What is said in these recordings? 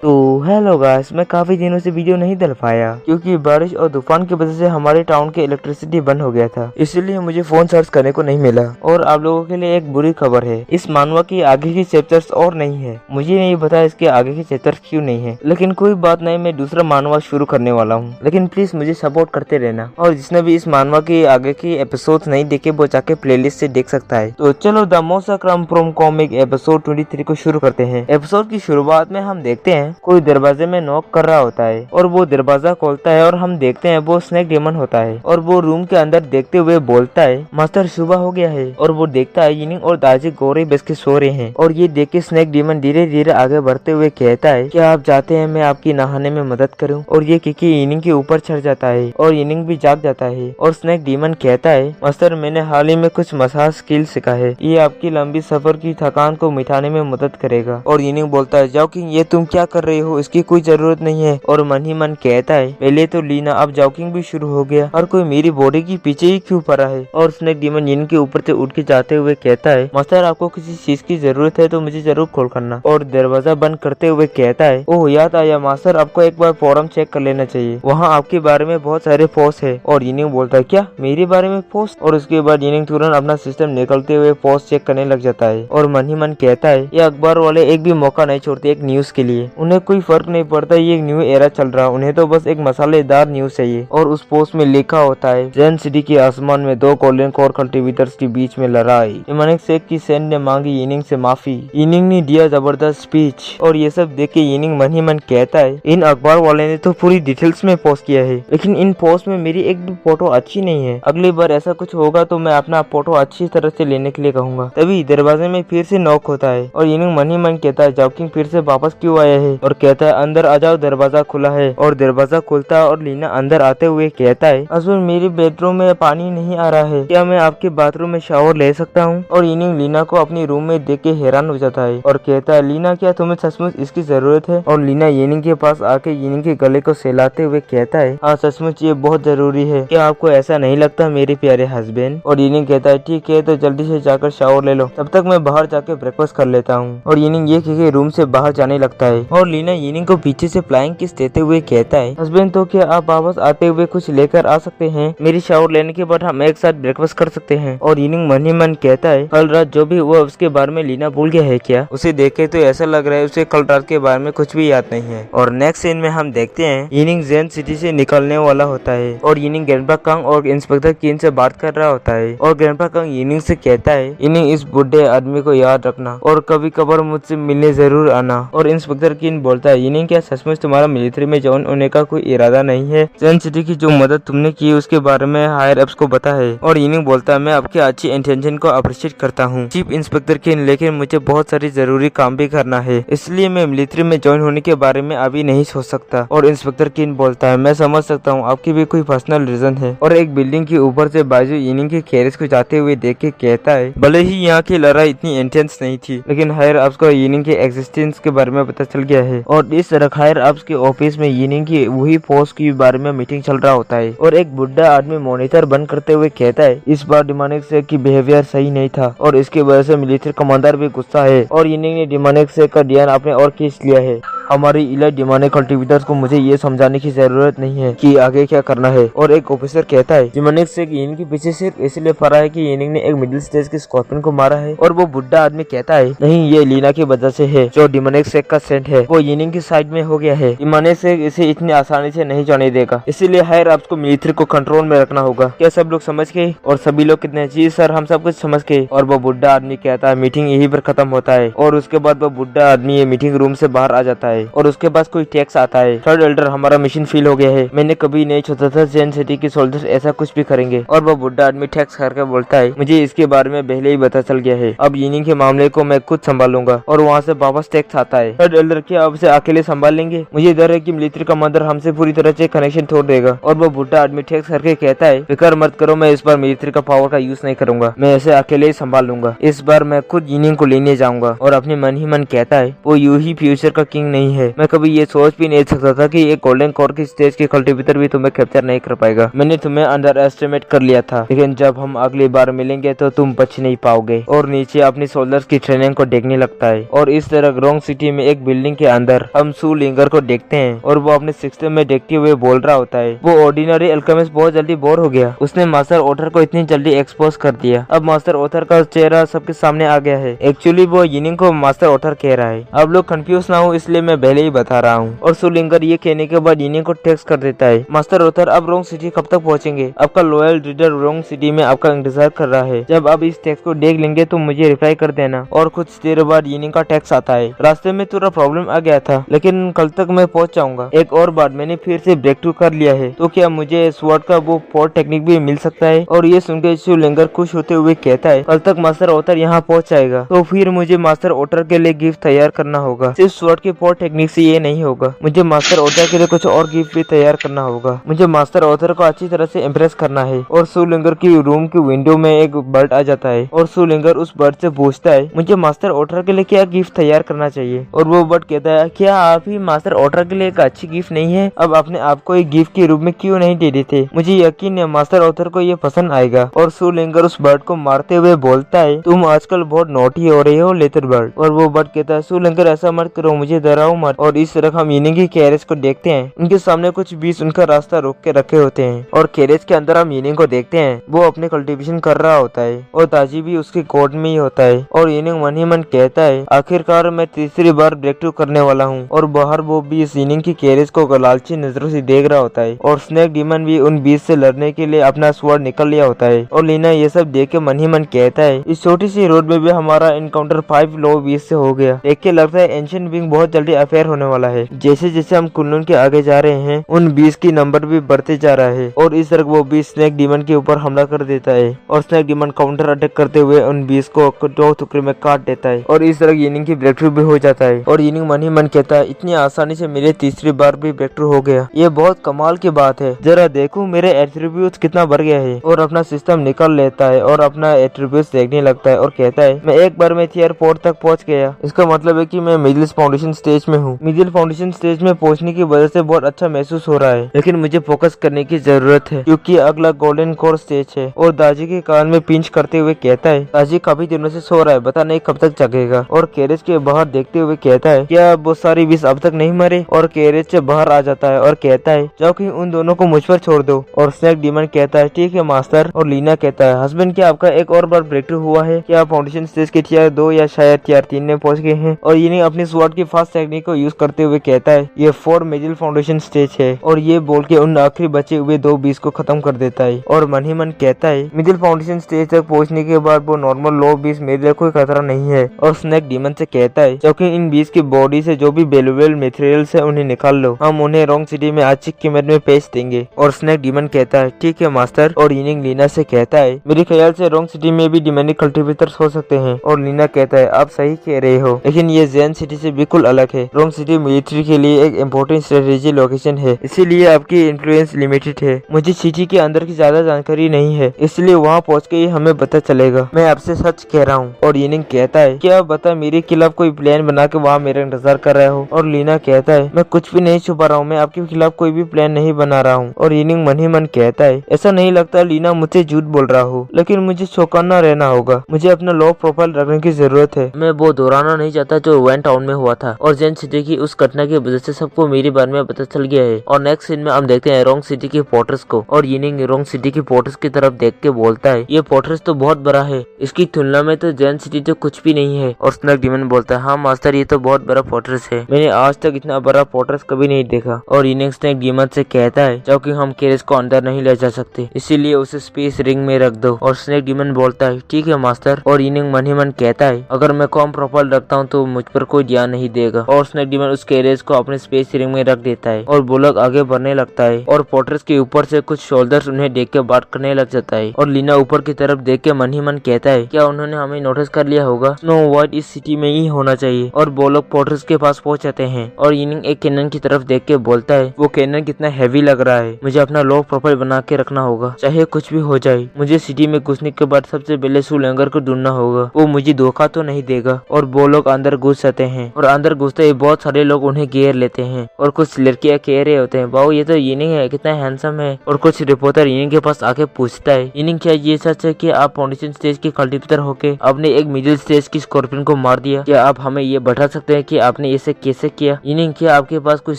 तो hello guys, मैं काफी दिनों से वीडियो नहीं डाल पाया क्योंकि बारिश और तूफान की वजह से हमारे टाउन के इलेक्ट्रिसिटी बंद हो गया था। इसीलिए मुझे फोन चार्ज करने को नहीं मिला। और आप लोगों के लिए एक बुरी खबर है, इस मानवा की आगे की चैप्टर्स और नहीं है। मुझे नहीं पता इसके आगे की चैप्टर्स क्यों नहीं है, लेकिन कोई बात नहीं, मैं दूसरा मानवा शुरू करने वाला हूँ। लेकिन प्लीज मुझे सपोर्ट करते रहना। और जिसने भी इस मानवा की आगे की एपिसोड नहीं देखे वो जाके प्लेलिस्ट से देख सकता है। तो चलो द मोसा क्रम फ्रॉम कॉमिक एपिसोड 23 को शुरू करते हैं। एपिसोड की शुरुआत में हम देखते हैं कोई दरवाजे में नॉक कर रहा होता है और वो दरवाजा खोलता है और हम देखते हैं वो स्नेक डेमन होता है और वो रूम के अंदर देखते हुए बोलता है, मास्टर सुबह हो गया है। और वो देखता है यिनिंग और दाजी गोरे बस के सो रहे हैं। और ये देख के स्नेक डेमन धीरे धीरे आगे बढ़ते हुए कहता है, क्या आप चाहते हैं मैं आपकी नहाने में मदद करूं? और ये किकी यिनिंग के ऊपर चढ़ जाता है और यिनिंग भी जाग जाता है। और स्नेक डेमन कहता है, मास्टर मैंने हाल ही में कुछ मसाज स्किल सीखा है, ये आपकी लंबी सफर की थकान को मिटाने में मदद करेगा। और यिनिंग बोलता है, जॉकिंग ये तुम क्या कर रहे हो, इसकी कोई जरूरत नहीं है। और मन ही मन कहता है, पहले तो लीना, अब जॉकिंग भी शुरू हो गया और कोई मेरी बॉडी के पीछे ही क्यों पड़ा है। और स्नेक डेमन यिनिंग के ऊपर से उठ के जाते हुए कहता है, मास्टर आपको किसी चीज की जरूरत है तो मुझे जरूर कॉल करना। और दरवाजा बंद करते हुए कहता है, ओह याद आया मास्टर, आपको एक बार फोरम चेक कर लेना चाहिए, वहाँ आपके बारे में बहुत सारे पोस्ट है। और यिनिंग बोलता है, क्या मेरे बारे में पोस्ट? और उसके बाद यिनिंग तुरंत अपना सिस्टम निकलते हुए पोस्ट चेक करने लग जाता है। और मन ही मन कहता है, ये अखबार वाले एक भी मौका नहीं छोड़ते एक न्यूज के लिए, उन्हें कोई फर्क नहीं पड़ता ये एक न्यू एरा चल रहा, उन्हें तो बस एक मसालेदार न्यूज चाहिए। और उस पोस्ट में लिखा होता है, जैन सिटी के आसमान में दो गोल्डन कोर कल्टीवेटर्स के बीच में लड़ाई, इमानिक शेख की सैन ने मांगी यिनिंग से माफी, यिनिंग ने दिया जबरदस्त स्पीच। और ये सब देख के यिनिंग मन ही मन कहता है, इन अखबार वाले ने तो पूरी डिटेल्स में पोस्ट किया है, लेकिन इन पोस्ट में मेरी एक भी फोटो अच्छी नहीं है। अगली बार ऐसा कुछ होगा तो मैं अपना फोटो अच्छी तरह से लेने के लिए कहूंगा। तभी दरवाजे में फिर से नॉक होता है और यिनिंग मन ही मन कहता है, जॉकिंग फिर से वापस क्यों आया है? और कहता है, अंदर आ जाओ, दरवाजा खुला है। और दरवाजा खुलता है और लीना अंदर आते हुए कहता है, हस्बैंड मेरे बेडरूम में पानी नहीं आ रहा है, क्या मैं आपके बाथरूम में शावर ले सकता हूँ? और यिनिंग लीना को अपनी रूम में देख के हैरान हो जाता है और कहता है, लीना क्या तुम्हें सचमुच इसकी जरूरत है? और लीना यिनिंग के पास आके यिनिंग के गले को सहलाते हुए कहता है, हाँ सचमुच ये बहुत जरूरी है, क्या आपको ऐसा नहीं लगता मेरे प्यारे हस्बैंड? और यिनिंग कहता है, ठीक है तो जल्दी से जाकर शावर ले लो, तब तक मैं बाहर जाके ब्रेकफास्ट कर लेता हूँ। और यिनिंग ये कह रूम से बाहर जाने लगता है और लीना यिनिंग को पीछे से फ्लाइंग किस देते हुए कहता है, हस्बैंड तो क्या आप वापस आते हुए कुछ लेकर आ सकते हैं? मेरी शावर लेने के बाद हम एक साथ ब्रेकफास्ट कर सकते हैं। और यिनिंग मन ही मन कहता है, कल रात जो भी हुआ उसके बारे में लीना भूल गया है क्या? उसे देख के तो ऐसा लग रहा है उसे कल रात के बारे में कुछ भी याद नहीं है। और नेक्स्ट सीन में हम देखते हैं यिनिंग जैन सिटी से निकलने वाला होता है और यिनिंग ग्रैंडपा कांग और इंस्पेक्टर किन से बात कर रहा होता है। और ग्रैंडपा कांग यिनिंग से कहता है, यिनिंग इस बुढ़े आदमी को याद रखना और कभी कभार मुझसे मिलने जरूर आना। और इंस्पेक्टर किन बोलता है, यिनिंग क्या सचमुच तुम्हारा मिलिट्री में ज्वाइन होने का कोई इरादा नहीं है? जैन सिटी की जो मदद तुमने की उसके बारे में हायर अप्स को पता है? और यिनिंग बोलता है, मैं आपकी अच्छी इंटेंशन को अप्रिशिएट करता हूँ चीफ इंस्पेक्टर किन, लेकिन मुझे बहुत सारी जरूरी काम भी करना है, इसलिए मैं मिलिट्री में ज्वाइन होने के बारे में अभी नहीं सोच सकता। और इंस्पेक्टर किन बोलता है, मैं समझ सकता हूँ आपकी भी कोई पर्सनल रीजन है। और एक बिल्डिंग के ऊपर से बाजू यिनिंग के गैरेज को जाते हुए देख के कहता है, भले ही यहाँ की लड़ाई इतनी इंटेंस नहीं थी, लेकिन हायर अप्स को यिनिंग के एग्जिस्टेंस के बारे में पता चल गया है। और इस तरह हायर अप्स के ऑफिस में यिनिंग की वही फोर्स के बारे में मीटिंग चल रहा होता है। और एक बुढ़ा आदमी मॉनिटर बंद करते हुए कहता है, इस बार डिमानिक शेख की बिहेवियर सही नहीं था और इसकी वजह से मिलिट्री कमांडर भी गुस्सा है और यिनिंग ने डिमानिक शेख का ध्यान अपने और खींच लिया है। हमारी इलाइट डिमानिक कल्टीवेटर्स को मुझे ये समझाने की जरूरत नहीं है कि आगे क्या करना है। और एक ऑफिसर कहता है, डिमानिक शेख यिनिंग के पीछे सिर्फ इसलिए पड़ा है कि यिनिंग ने एक मिडिल स्टेज के स्कॉर्पियन को मारा है। और वो बुढ़ा आदमी कहता है, नहीं ये लीना की वजह से है, जो डिमानिक शेख का सेंट है वो यिनिंग की साइड में हो गया है, डिमानिक शेख इसे इतनी आसानी से नहीं जाने देगा, इसीलिए हायर अप्स को मिलिट्री को कंट्रोल में रखना होगा। क्या सब लोग समझ गए? और सभी लोग कितने, जी सर हम सब कुछ समझ गए। और वो बुढ़ा आदमी कहता है, मीटिंग यही पर खत्म होता है। और उसके बाद वो बुढ़ा आदमी ये मीटिंग रूम से बाहर आ जाता है और उसके पास कोई टैक्स आता है, थर्ड एल्डर हमारा मिशन फेल हो गया है, मैंने कभी नहीं सोचा था जैन सिटी के सोल्जर्स ऐसा कुछ भी करेंगे। और वो बुढ़ा आदमी टैक्स करके बोलता है, मुझे इसके बारे में पहले ही पता चल गया है, अब यिनिंग के मामले को मैं खुद संभालूंगा। और वहाँ से वापस टैक्स आता है, थर्ड एल्डर क्या अब से अकेले संभाल लेंगे? मुझे डर है कि मिलिट्री कमांडर हमसे पूरी तरह से कनेक्शन तोड़ देगा। और वो बुढ़ा आदमी टैक्स करके कहता है, फिक्र मत करो, मैं इस बार मिलिट्री का पावर का यूज नहीं करूंगा, मैं ऐसे अकेले ही संभाल लूंगा, इस बार मैं खुद यिनिंग को लेने जाऊंगा। और अपने मन ही मन कहता है, वो यूं ही फ्यूचर का किंग नहीं नहीं है। मैं कभी ये सोच भी नहीं सकता था कि एक गोल्डन कोर की स्टेज के कल्टीवेटर भी तुम्हें कैप्चर नहीं कर पाएगा। मैंने तुम्हें अंडर एस्टिमेट कर लिया था, लेकिन जब हम अगली बार मिलेंगे तो तुम बच नहीं पाओगे। और नीचे अपनी सोल्जर्स की ट्रेनिंग को देखने लगता है। और इस तरह रोंग सिटी में एक बिल्डिंग के अंदर हम सू लिंगर को देखते हैं और वो अपने सिस्टम में देखते हुए बोल रहा होता है। वो ऑर्डिनरी अल्केमिस्ट बहुत जल्दी बोर हो गया। उसने मास्टर ऑथर को इतनी जल्दी एक्सपोज कर दिया। अब मास्टर ऑथर का चेहरा सबके सामने आ गया है। एक्चुअली वो यिनिंग को मास्टर ऑथर कह रहा है। अब लोग कंफ्यूज ना हो इसलिए मैं पहले ही बता रहा हूँ। और सू लिंगर ये कहने के बाद यिनिंग को टेक्स्ट कर देता है, मास्टर ऑथर अब रोंग सिटी कब तक पहुँचेंगे? आपका लॉयल रीडर रोंग सिटी में आपका इंतजार कर रहा है। जब आप इस टेक्स्ट को देख लेंगे तो मुझे रिप्लाई कर देना। और कुछ देर बाद यिनिंग का टेक्स्ट आता है, रास्ते में थोड़ा प्रॉब्लम आ गया था लेकिन कल तक मैं पहुंच जाऊंगा। एक और बार मैंने फिर से ब्रेक थ्रू कर लिया है, तो क्या मुझे स्वॉर्ड का वो फोर्थ टेक्निक भी मिल सकता है? और ये सुनकर सू लिंगर खुश होते हुए कहता है, कल तक मास्टर ऑथर यहाँ पहुंच जाएगा तो फिर मुझे मास्टर ऑथर के लिए गिफ्ट तैयार करना होगा। सिर्फ स्वॉर्ड की फोर्थ टेक्निक से ये नहीं होगा, मुझे मास्टर ऑथर के लिए कुछ और गिफ्ट भी तैयार करना होगा। मुझे मास्टर ऑथर को अच्छी तरह से इम्प्रेस करना है। और सू लिंगर की रूम की विंडो में एक बर्ड आ जाता है और सू लिंगर उस बर्ड से पूछता है, मुझे मास्टर ऑथर के लिए क्या गिफ्ट तैयार करना चाहिए? और वो बर्ड कहता है, क्या आप ही मास्टर ऑथर के लिए एक अच्छी गिफ्ट नहीं है? अब अपने आप को एक गिफ्ट के रूप में क्यों नहीं दे देते? मुझे यकीन है मास्टर ऑथर को ये पसंद आएगा। और सू लिंगर उस बर्ड को मारते हुए बोलता है, तुम आजकल बहुत नोटी हो रही हो लेटर बर्ड। और वो बर्ड कहता है, सू लिंगर ऐसा मत करो, मुझे डराओ मत। और इस तरह हम यिनिंग की कैरेज को देखते हैं। उनके सामने कुछ बीस उनका रास्ता रोक के रखे होते हैं और कैरेज के अंदर हम यिनिंग को देखते हैं। वो अपने कल्टीवेशन कर रहा होता है और ताजी भी उसके कोर्ट में ही होता है। और यिनिंग मन ही मन कहता है, आखिरकार मैं तीसरी बार ब्रेक थ्रू करने वाला हूँ। और बाहर वो भी इस यिनिंग की कैरेज को लालची नजरों से देख रहा होता है। और स्नेक डीमन भी उन बीस से लड़ने के लिए अपना स्वॉर्ड निकल लिया होता है। और लीना ये सब देख के मन ही मन कहता है, इस छोटी सी रोड में भी हमारा इनकाउंटर 5 लो 20 से हो गया। देख के लगता है एंशिएंट बीइंग बहुत जल्दी अफेयर होने वाला है। जैसे जैसे हम कुनलुन के आगे जा रहे हैं उन 20 की नंबर भी बढ़ते जा रहा है। और इस तरह वो 20 स्नेक डीमन के ऊपर हमला कर देता है और स्नेक डीमन काउंटर अटैक करते हुए उन 20 को 2 टुकड़े में काट देता है। और इस तरह यिनिंग की ब्रेक थ्रू भी हो जाता है। और यिनिंग मन ही मन कहता है, इतनी आसानी से मेरे तीसरी बार भी ब्रेक थ्रू हो गया, ये बहुत कमाल की बात है। जरा देखो मेरे एट्रीब्यूट्स कितना बढ़ गया है। और अपना सिस्टम निकाल लेता है और अपना एट्रीब्यूट्स देखने लगता है और कहता है, मैं एक बार में tier 4 तक पहुंच गया। इसका मतलब है कि मैं मिडिल फाउंडेशन स्टेज में हूँ। मिडिल फाउंडेशन स्टेज में पहुंचने की वजह से बहुत अच्छा महसूस हो रहा है, लेकिन मुझे फोकस करने की जरूरत है क्योंकि अगला गोल्डन कोर स्टेज है। और दाजी के कान में पिंच करते हुए कहता है, दाजी काफी दिनों से सो रहा है, पता नहीं कब तक जगेगा। और कैरेज के बाहर देखते हुए कहता है, क्या वो सारी 20 अब तक नहीं मरे? और कैरेज से बाहर आ जाता है और कहता है, जाओ कि उन दोनों को मुझ पर छोड़ दो। और स्नेक डीमन कहता है, ठीक है मास्टर। और लीना कहता है, हस्बैंड क्या आपका एक और बार ब्रेक थ्रू हुआ है? क्या फाउंडेशन स्टेज के tier 2 या शायद tier 3 में पहुंच गए हैं? और यिनिंग अपनी स्वॉर्ड की फास्ट टेक्निक को यूज करते हुए कहता है, ये 4 मिडिल फाउंडेशन स्टेज है। और ये बोल के उन आखिरी बचे हुए 2 20 को खत्म कर देता है। और मन ही मन कहता है, मिडिल फाउंडेशन स्टेज तक पहुंचने के बाद वो नॉर्मल लो 20 मेरे लिए कोई खतरा नहीं है। और स्नेक डीमन से कहता है, क्योंकि इन 20 की बॉडी से जो भी वैल्यूएबल मटेरियल्स है उन्हें निकाल लो, हम उन्हें रोंग सिटी में अच्छी कीमत में बेच देंगे। और स्नेक डीमन कहता है, ठीक है मास्टर। और यिनिंग लीना से कहता है, मेरे ख्याल से रोंग सिटी में भी डिमोनिक कल्टीवेटर्स हो सकते हैं। और लीना कहता है, आप सही कह रहे हो, लेकिन ये जेन सिटी से बिल्कुल अलग है। रोंग सिटी मिलिट्री के लिए एक इम्पोर्टेंट स्ट्रेटेजी लोकेशन है, इसीलिए आपकी इन्फ्लुएंस लिमिटेड है। मुझे सिटी के अंदर की ज्यादा जानकारी नहीं है, इसलिए वहाँ पहुँच के ही हमें पता चलेगा। मैं आपसे सच कह रहा हूँ। और यिनिंग कहता है, क्या बता मेरे खिलाफ कोई प्लान बना के वहाँ मेरा इंतजार कर रहे हो? और लीना कहता है, मैं कुछ भी नहीं छुपा रहा हूँ, मैं आपके खिलाफ कोई भी प्लान नहीं बना रहा हूँ। और यिनिंग मन ही मन कहता है, ऐसा नहीं लगता लीना मुझसे झूठ बोल रहा हो, लेकिन मुझे चौकन्ना रहना होगा। मुझे अपना लो प्रोफाइल रखने की जरूरत है। मैं वो दोहराना नहीं चाहता जो वैन टाउन में हुआ था और जेन सिटी की उस घटना की वजह से सबको मेरे बारे में पता चल गया है। और नेक्स्ट सीन में हम देखते हैं रोंग सिटी के पोर्टर्स को। और यिनिंग रोंग सिटी के पोर्टर्स की तरफ देख के बोलता है, ये पोर्टर्स तो बहुत बड़ा है, इसकी तुलना में तो जेन सिटी तो कुछ भी नहीं है। और स्नेक डीमन बोलता है, हाँ मास्टर ये तो बहुत बड़ा पोर्टर्स है, मैंने आज तक इतना बड़ा पोर्टर्स कभी नहीं देखा। और यिनिंग स्नेक डीमन से कहता है, क्योंकि हम कैरेज को अंदर नहीं ले जा सकते, इसीलिए उसे स्पेस रिंग में रख दो। और स्नेक डीमन बोलता है, ठीक है मास्टर। और यिनिंग मन ही मन कहता है, अगर मैं कम प्रोफाइल रखता हूँ तो मुझ पर कोई ध्यान नहीं देगा। और स्नेक डीमन उस कैरेज को अपने स्पेस रिंग में रख देता है और बुलक आगे बढ़ने लगता है। और पोर्टर्स के ऊपर से कुछ शोल्डर्स उन्हें देख के बात करने लग जाता है। और लीना ऊपर की तरफ देख के मन ही मन कहता है, क्या उन्होंने हमें नोटिस कर लिया होगा? स्नो वाइट इस सिटी में ही होना चाहिए। और वो लोग पोर्टर्स के पास पहुंच जाते हैं। और यिनिंग एक कैनन की तरफ देख के बोलता है, वो कैनन कितना हैवी लग रहा है, मुझे अपना लो प्रोफाइल बना के रखना होगा, चाहे कुछ भी हो जाए। मुझे सिटी में घुसने के बाद सबसे पहले सुलेंगर को ढूंढना होगा, वो मुझे धोखा तो नहीं देगा। और वो लोग अंदर घुस जाते हैं और अंदर घुसते ही बहुत सारे लोग उन्हें घेर लेते हैं और कुछ लड़कियां कह रहे होते हैं वाओ ये तो यिनिंग है, कितना हैंडसम है। और कुछ रिपोर्टर यिनिंग के पास आके पूछता है यिनिंग क्या ये सच है कि आप फाउंडेशन स्टेज के कल्टीवेटर होके आपने एक मिडिल स्टेज की स्कॉर्पियन को मार दिया? क्या आप हमें ये बता सकते हैं कि आपने इसे कैसे किया? यिनिंग क्या आपके पास कुछ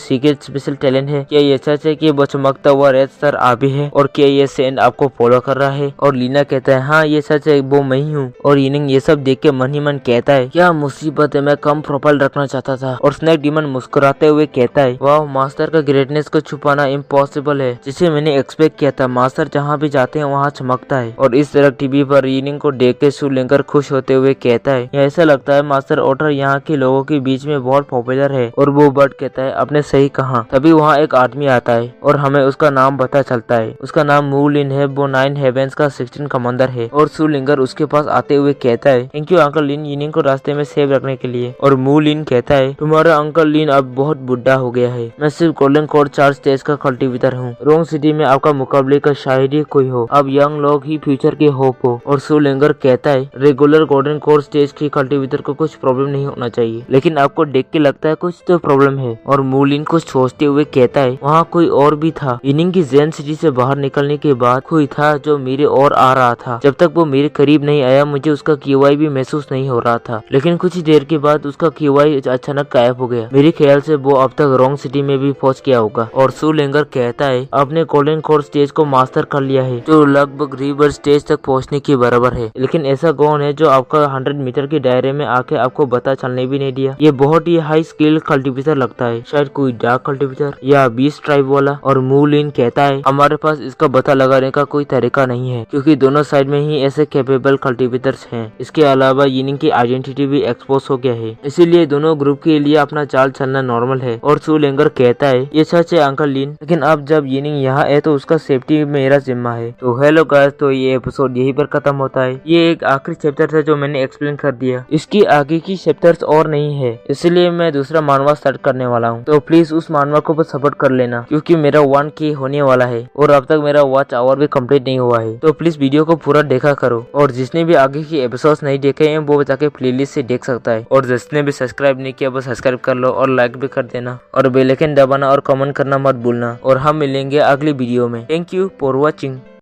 सीक्रेट स्पेशल टैलेंट है? क्या ये सच है कि वो चमकता हुआ रेड स्टार आप ही है और क्या ये सैंड आपको फॉलो कर रहा है? और लीना कहता है हाँ ये सच है, वो मैं ही हूँ। और यिनिंग ये सब देख के मन ही मन कहता है क्या मुसीबत है, मैं कम प्रोफाइल रखना चाहता था। और स्नैक डीमन मुस्कुराते हुए कहता है वाह मास्टर का ग्रेटनेस को छुपाना इम्पॉसिबल है, जिसे मैंने एक्सपेक्ट किया था। मास्टर जहाँ भी जाते हैं वहाँ चमकता है। और इस तरह टीवी पर यिनिंग को देख के शुलिंगर खुश होते हुए कहता है ऐसा लगता है मास्टर ओटर यहाँ के लोगों के बीच में बहुत पॉपुलर है। और वो बर्ड कहता है आपने सही कहा। तभी वहाँ एक आदमी आता है और हमें उसका नाम पता चलता है। उसका नाम मू लिन है, वो 9 हेवेंस का 16 कमांडर है। और शुलिंगर उसके पास आते हुए कहता है थैंक यू अंकल लिन यिनिंग को रास्ते में सेव रखने के लिए। और मू लिन कहता है तुम्हारा अंकल लिन अब बहुत बुढ़ा हो गया है, मैं सिर्फ गोल्डन कोड 4 स्टेज का कल्टीवेटर हूँ। रोंग सिटी में आपका मुकाबले का शायद ही कोई हो, अब यंग लोग ही फ्यूचर के होप हो। और शुलिंगर कहता है रेगुलर गोल्डन कोड स्टेज के कल्टीवेटर को कुछ प्रॉब्लम नहीं होना चाहिए, लेकिन आपको देख के लगता है कुछ तो प्रॉब्लम है। और मू लिन कुछ सोचते हुए कहता है वहाँ कोई और भी था। यिनिंग की जेन सिटी से बाहर निकलने के बाद कोई था जो मेरे और आ रहा था। जब तक वो मेरे करीब नहीं आया मुझे उसका QI भी महसूस नहीं हो रहा था, लेकिन कुछ ही देर के बाद उसका QI अचानक गायब हो गया। मेरे ख्याल से वो अब तक रोंग सिटी में भी पहुंच गया होगा। और शुलिंगर कहता है आपने गोल्डन कोड स्टेज को मास्टर कर लिया है, जो लगभग रिवर स्टेज तक पहुंचने के बराबर है। लेकिन ऐसा कौन है जो आपका 100 मीटर के दायरे में आके आपको पता चलने भी नहीं दिया? ये बहुत ही हाई स्किल कल्टीवेटर लगता है, शायद कोई डार्क कल्टीवेटर या बीस्ट ट्राइब वाला। और मू लिन कहता है हमारे पास इसका पता लगाने का कोई तरीका नहीं है, क्योंकि दोनों साइड में ही ऐसे कैपेबल कल्टीवेटर्स हैं। इसके अलावा यिनिंग की आइडेंटिटी भी एक्सपोज हो गया है, इसीलिए दोनों ग्रुप के लिए अपना चाल चलना नॉर्मल है। और शुलिंगर कहता है ये सच है अंकल लिन, लेकिन अब जब यिनिंग यहाँ है तो उसका सेफ्टी मेरा जिम्मा है। तो हेलो गाइस, तो ये एपिसोड यहीं पर खत्म होता है। ये एक आखिरी चैप्टर था जो मैंने एक्सप्लेन कर दिया, इसकी आगे की चैप्टर्स और नहीं है, इसलिए मैं दूसरा मानवा स्टार्ट करने वाला हूँ। तो प्लीज उस मानवा को बस सपोर्ट कर लेना, क्योंकि मेरा 1K होने वाला है और अब तक मेरा वॉच आवर भी कंप्लीट नहीं हुआ है। तो प्लीज वीडियो को पूरा देखा करो, और जिसने भी आगे की एपिसोड्स नहीं देखे हैं वो जाके प्लेलिस्ट से देख सकता है। और जिसने भी सब्सक्राइब नहीं किया वो सब्सक्राइब कर लो और लाइक भी कर देना और बेल आइकन दबाना और कमेंट करना मत भूलना। और हम मिलेंगे अगली वीडियो में। Thank you for watching.